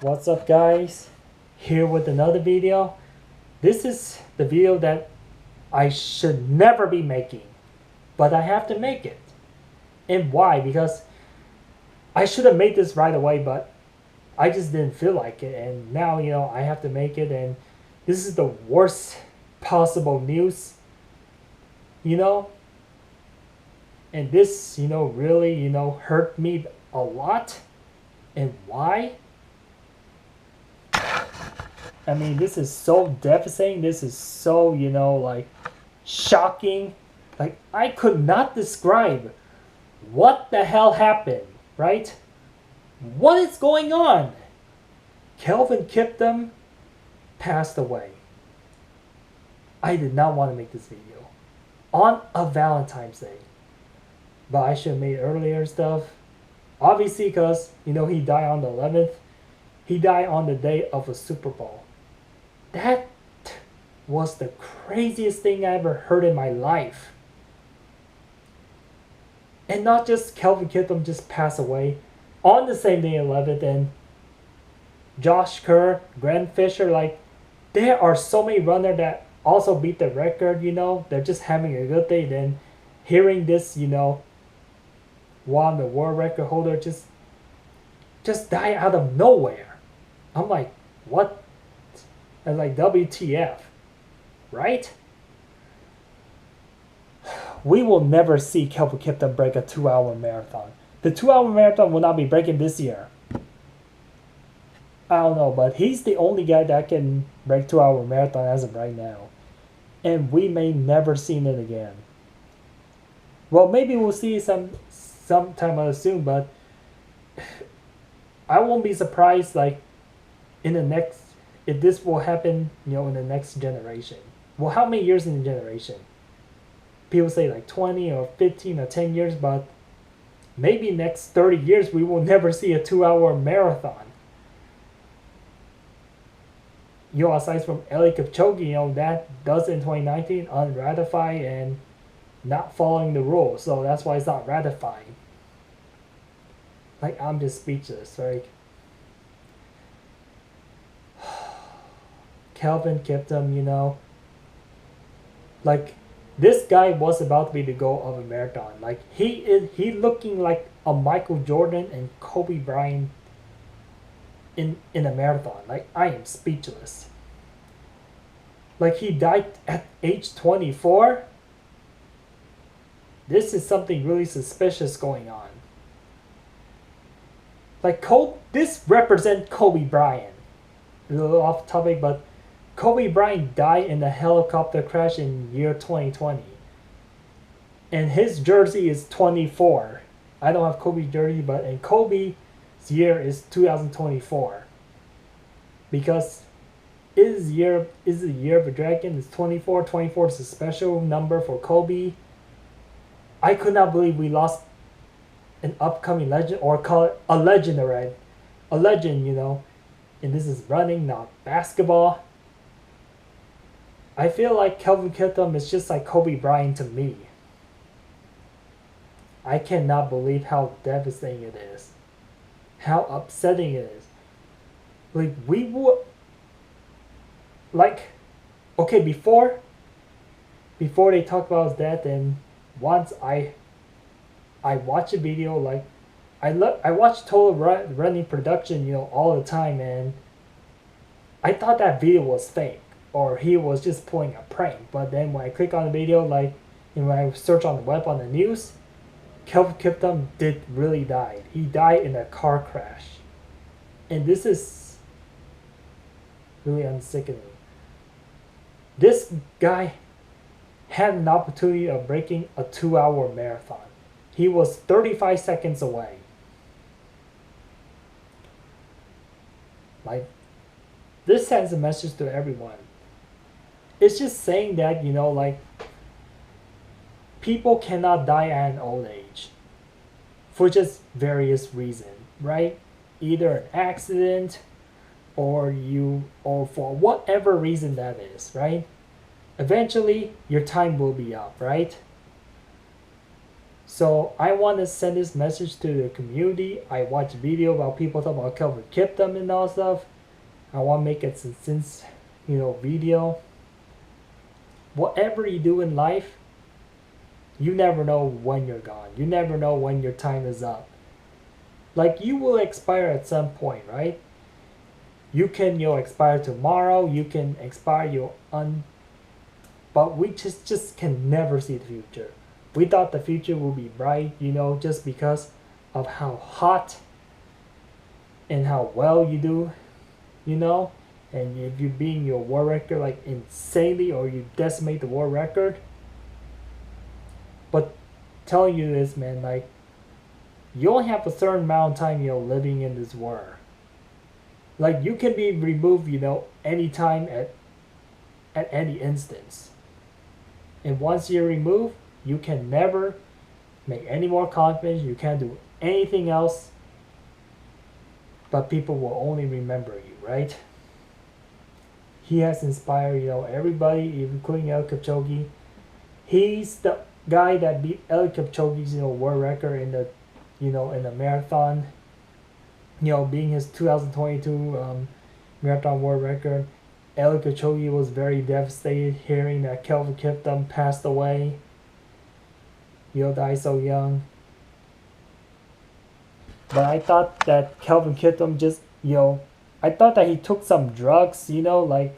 What's up, guys? Here with another video. This is the video that I should never be making, but I have to make it. And why? Because I should have made this right away, but I just didn't feel like it. And now, I have to make it. And this is the worst possible news, you know? And this, really, hurt me a lot. And why? I mean, this is so devastating. This is so, like shocking. Like, I could not describe what the hell happened, right? What is going on? Kelvin Kiptum passed away. I did not want to make this video on a Valentine's Day, but I should have made earlier stuff. Obviously, because, he died on the 11th. He died on the day of a Super Bowl. That was the craziest thing I ever heard in my life. And not just Kelvin Kiptum just passed away on the same day, 11th, and Josh Kerr, Grant Fisher, like, there are so many runners that also beat the record, they're just having a good day. Then hearing this, one the world record holder just die out of nowhere. I'm like, what? And like, WTF, right? We will never see Kelvin Kiptum break a 2-hour marathon. The 2-hour marathon will not be breaking this year. I don't know, but he's the only guy that can break 2-hour marathon as of right now. And we may never see it again. Well, maybe we'll see it sometime soon, but I won't be surprised, like, if this will happen, in the next generation. Well, how many years in the generation? People say like 20 or 15 or 10 years, but maybe next 30 years we will never see a 2-hour marathon. Aside from Eli Kipchoge, that does in 2019, unratified and not following the rules, so that's why it's not ratified. Like, I'm just speechless, right? Kelvin Kiptum, like, this guy was about to be the goal of a marathon. Like, he looking like a Michael Jordan and Kobe Bryant in a marathon. Like, I am speechless. Like, he died at age 24. This is something really suspicious going on. Like, this represents Kobe Bryant. A little off topic, but Kobe Bryant died in a helicopter crash in year 2020. And his jersey is 24. I don't have Kobe's jersey, but in Kobe's year is 2024. Because is the year of a dragon is 24. 24 is a special number for Kobe. I could not believe we lost an upcoming legend, or call it a legend already. A legend, and this is running, not basketball. I feel like Kelvin Kiptum is just like Kobe Bryant to me. I cannot believe how devastating it is. How upsetting it is. Like, we would... Like, okay, before they talk about his death, and once I watch a video, like, I watch Total Running Production, all the time, and I thought that video was fake, or he was just pulling a prank. But then when I click on the video, like, and when I search on the web, on the news, Kelvin Kiptum did really die. He died in a car crash. And this is really unsickening. This guy had an opportunity of breaking a 2-hour marathon. He was 35 seconds away. Like, this sends a message to everyone. It's just saying that, like, people cannot die at an old age for just various reasons, right? Either an accident or for whatever reason that is, right? Eventually, your time will be up, right? So I want to send this message to the community. I watch video about people talking about Kelvin Kiptum and all stuff. I want to make it since video. Whatever you do in life, you never know when you're gone. You never know when your time is up. Like, you will expire at some point, right? You can expire tomorrow. You can expire but we just can never see the future. We thought the future would be bright, just because of how hot and how well you do, and if you being your war record like insanely, or you decimate the war record. But telling you this, man, like, you only have a certain amount of time, living in this war. Like, you can be removed, anytime at any instance. And once you're removed, you can never make any more confidence. You can't do anything else. But people will only remember you, right? He has inspired, everybody, including El Kipchoge. He's the guy that beat El Kipchoge's, world record in the, in the marathon. Being his 2022 marathon world record. El Kipchoge was very devastated hearing that Kelvin Kiptum passed away. Died so young. But I thought that Kelvin Kiptum just, I thought that he took some drugs, like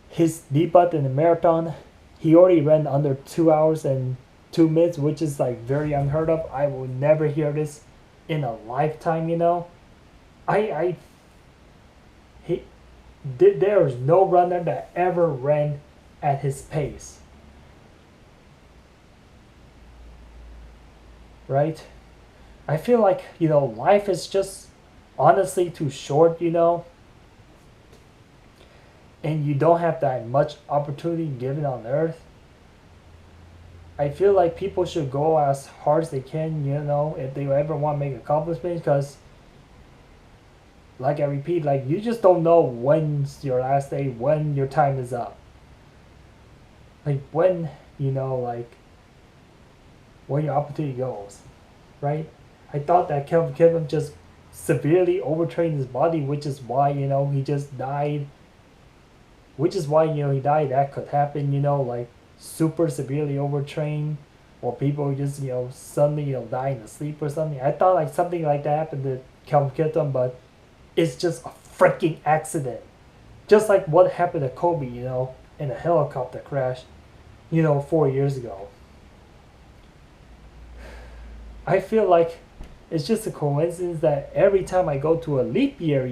his debut in the marathon. He already ran under 2 hours and 2 minutes, which is like very unheard of. I will never hear this in a lifetime, there is no runner that ever ran at his pace. Right? I feel like, life is just honestly too short, and you don't have that much opportunity given on earth. I feel like people should go as hard as they can, if they ever want to make accomplishments, because, like I repeat, like, you just don't know when's your last day, when your time is up. Like, when, when your opportunity goes, right? I thought that Kelvin Kiptum just severely overtrained his body, which is why, he just died. Which is why, he died. That could happen, like, super severely overtrained, or people just, suddenly, die in the sleep or something. I thought like something like that happened to Kelvin Kiptum, but it's just a freaking accident. Just like what happened to Kobe, in a helicopter crash, 4 years ago. I feel like it's just a coincidence that every time I go to a leap year,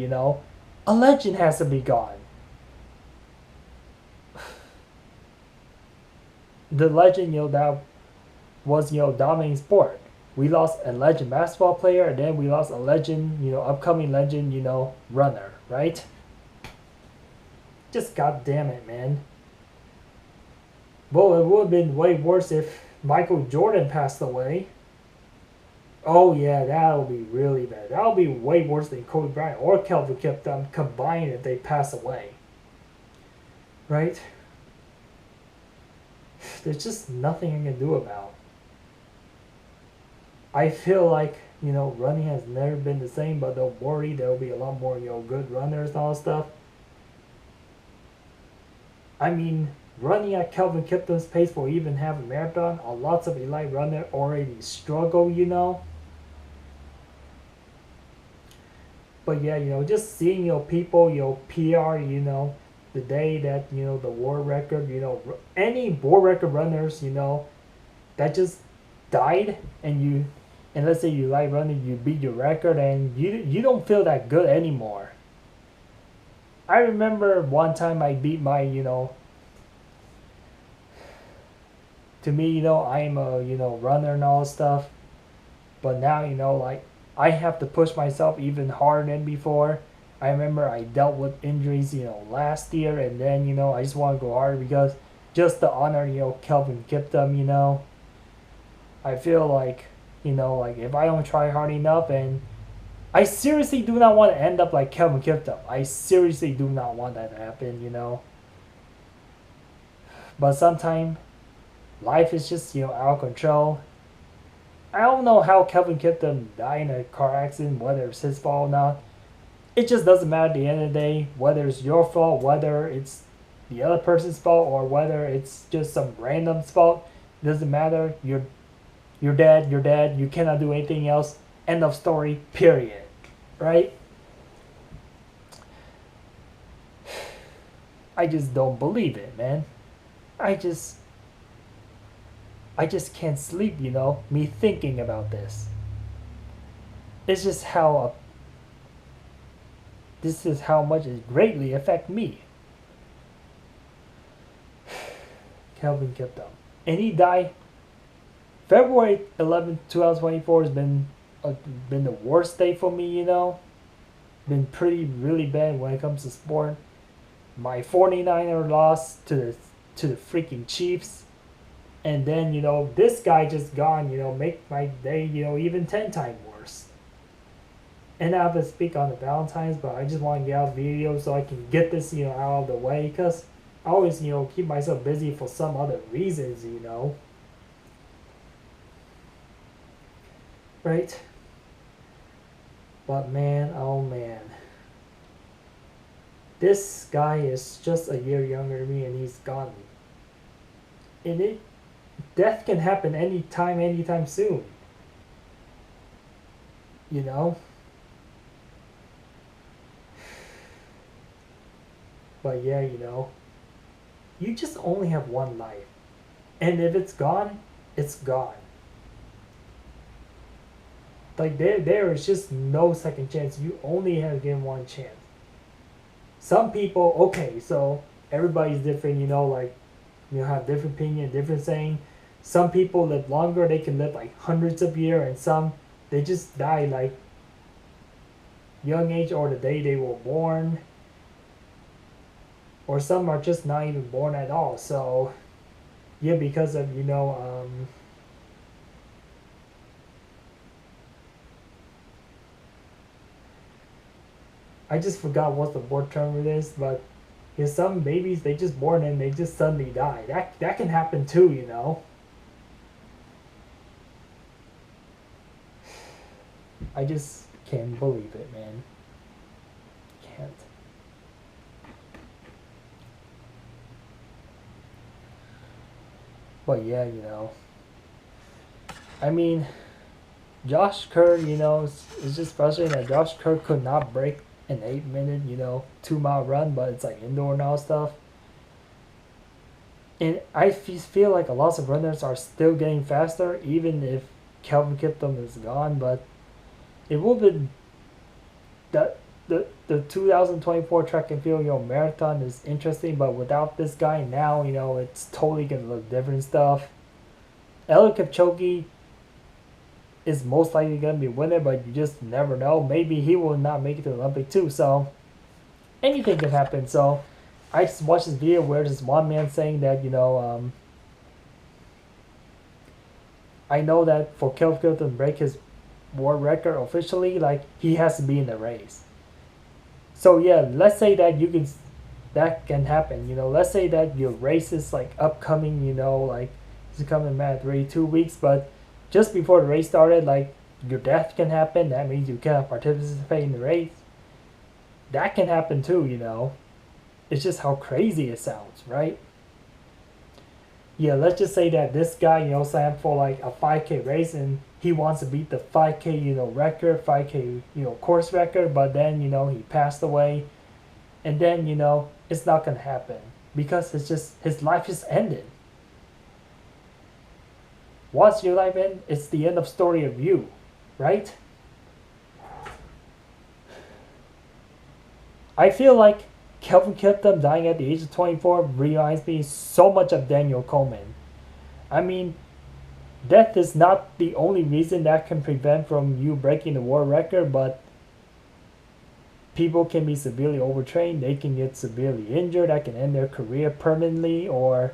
a legend has to be gone. The legend, that was, dominating sport. We lost a legend basketball player, and then we lost a legend, upcoming legend, runner, right? Just goddamn it, man. Well, it would have been way worse if Michael Jordan passed away. Oh yeah, that'll be really bad. That'll be way worse than Kobe Bryant or Kelvin Kiptum combined if they pass away. Right? There's just nothing I can do about. I feel like, running has never been the same, but don't worry, there'll be a lot more, good runners and all that stuff. I mean, running at Kelvin Kiptum's pace for even half a marathon, lots of elite runners already struggle, But yeah, just seeing, people, PR, the day that, the world record, any world record runners, that just died, and let's say you like running, you beat your record, and you don't feel that good anymore. I remember one time I beat my, to me, I'm a, runner and all stuff, but now, like, I have to push myself even harder than before. I remember I dealt with injuries, last year, and then, I just want to go harder because just to honor, Kelvin Kiptum, I feel like, like if I don't try hard enough, and I seriously do not want to end up like Kelvin Kiptum. I seriously do not want that to happen, But sometimes life is just, out of control. I don't know how Kelvin Kiptum died in a car accident, whether it's his fault or not. It just doesn't matter at the end of the day, whether it's your fault, whether it's the other person's fault, or whether it's just some random's fault. It doesn't matter. You're dead. You're dead. You cannot do anything else. End of story. Period. Right? I just don't believe it, man. I just can't sleep, me thinking about this. It's just how this is how much it greatly affect me. Kelvin Kiptum. And he died February 11th, 2024 has been the worst day for me, Been really bad when it comes to sport. My 49er lost to the freaking Chiefs. And then, this guy just gone, make my day, even 10 times worse. And I have to speak on the Valentine's, but I just want to get out video so I can get this, out of the way. Because I always, keep myself busy for some other reasons, Right? But man, oh man. This guy is just a year younger than me and he's gone. And death can happen anytime soon. But yeah, you just only have one life. And if it's gone, it's gone. Like there is just no second chance. You only have given one chance. Some people, okay, so everybody's different, have different opinion, different saying. Some people live longer, they can live like hundreds of years, and some they just die like young age or the day they were born. Or some are just not even born at all. So yeah, because of I just forgot what the word term it is, but some babies they just born and they just suddenly die. That can happen too, I just can't believe it, man. Can't. But yeah, I mean, Josh Kerr, it's just frustrating that Josh Kerr could not break an 8-minute, 2-mile run, but it's like indoor now stuff. And I feel like a lot of runners are still getting faster, even if Kelvin Kiptum is gone. But it will be the 2024 track and field, marathon is interesting, but without this guy now, it's totally gonna look different stuff. Eliud Kipchoge is most likely going to be winner, but you just never know. Maybe he will not make it to the Olympic too, so anything can happen. So I just watched this video where there's one man saying that, I know that for Kelvin to break his world record officially, like, he has to be in the race. So yeah, let's say that that can happen, let's say that your race is like upcoming, like it's coming in 2 weeks, but just before the race started, like, your death can happen. That means you cannot participate in the race. That can happen too, It's just how crazy it sounds, right? Yeah, let's just say that this guy, signed for like a 5K race and he wants to beat the 5K, record, 5K, course record, but then, he passed away. And then, it's not going to happen because his life just ended. Once your life ends, it's the end of story of you, right? I feel like Kelvin Kiptum dying at the age of 24 reminds me so much of Daniel Coleman. I mean, death is not the only reason that can prevent from you breaking the world record, but people can be severely overtrained. They can get severely injured. That can end their career permanently, or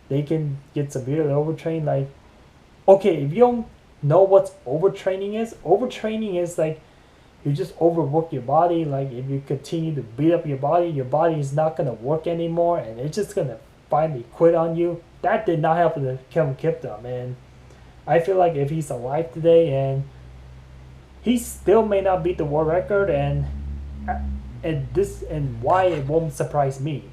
they can get severely overtrained. Like, okay, if you don't know what overtraining is like you just overwork your body. Like, if you continue to beat up your body is not going to work anymore, and it's just going to finally quit on you. That did not happen to Kelvin Kiptum, and I feel like if he's alive today, and he still may not beat the world record, and why it won't surprise me.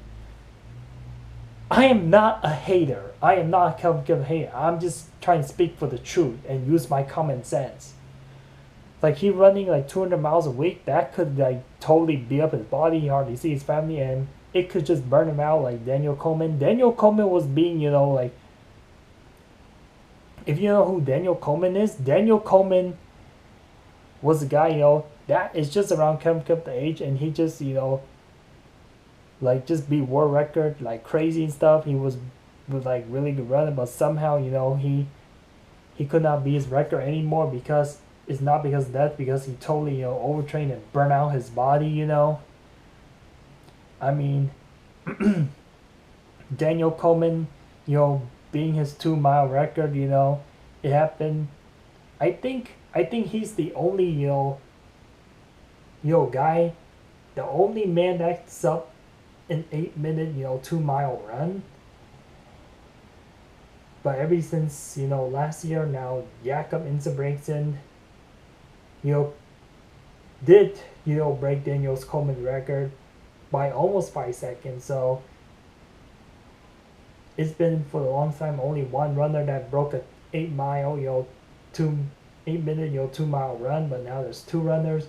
I am not a hater. I am not a Kelvin Kiptum hater. I'm just trying to speak for the truth and use my common sense. Like he running like 200 miles a week, that could like totally beat up his body. He hardly see his family, and it could just burn him out like Daniel Coleman. Daniel Coleman was being, like, if you know who Daniel Coleman is, Daniel Coleman was a guy, that is just around Kelvin Kiptum age, and he just, like just beat world record like crazy and stuff. He was like really good runner, but somehow, he could not beat his record anymore because it's not because of that, because he totally, overtrained and burnt out his body. I mean, Daniel Coleman, being his 2 mile record, it happened. I think he's the only, guy, the only man that's up an 8 minute, 2 mile run. But ever since, last year now, Jakob Ingebrigtsen, did, break Daniel's Coleman record by almost 5 seconds. So it's been for a long time only one runner that broke a 8 mile, 8 minute, 2 mile run, but now there's two runners.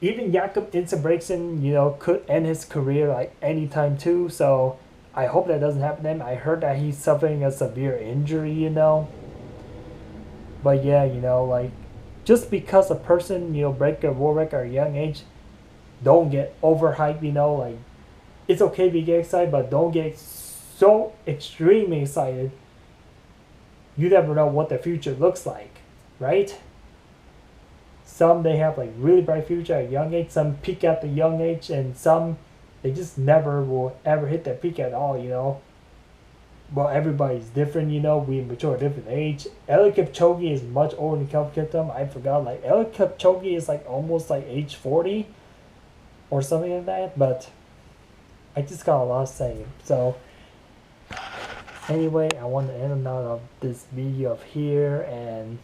Even Jakob Ingebrigtsen, could end his career like anytime too. So I hope that doesn't happen to him. I heard that he's suffering a severe injury, But yeah, like just because a person, break a world record at a young age, don't get overhyped, like it's okay to get excited, but don't get so extremely excited. You never know what the future looks like, right? Some they have like really bright future at a young age, some peak at the young age, and some they just never will ever hit their peak at all. Well, everybody's different, we mature at a different age. Eliud Kipchoge is much older than Kelvin Kiptum. I forgot, like Eliud Kipchoge is like almost like age 40 or something like that, but I just got a lot to say. So anyway, I want to end out of this video of here, and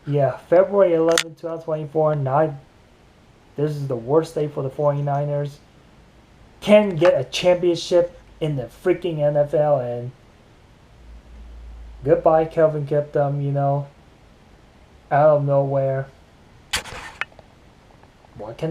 yeah, February 11, 2024, now this is the worst day for the 49ers. Can get a championship in the freaking NFL, and goodbye Kelvin Kiptum, out of nowhere. What can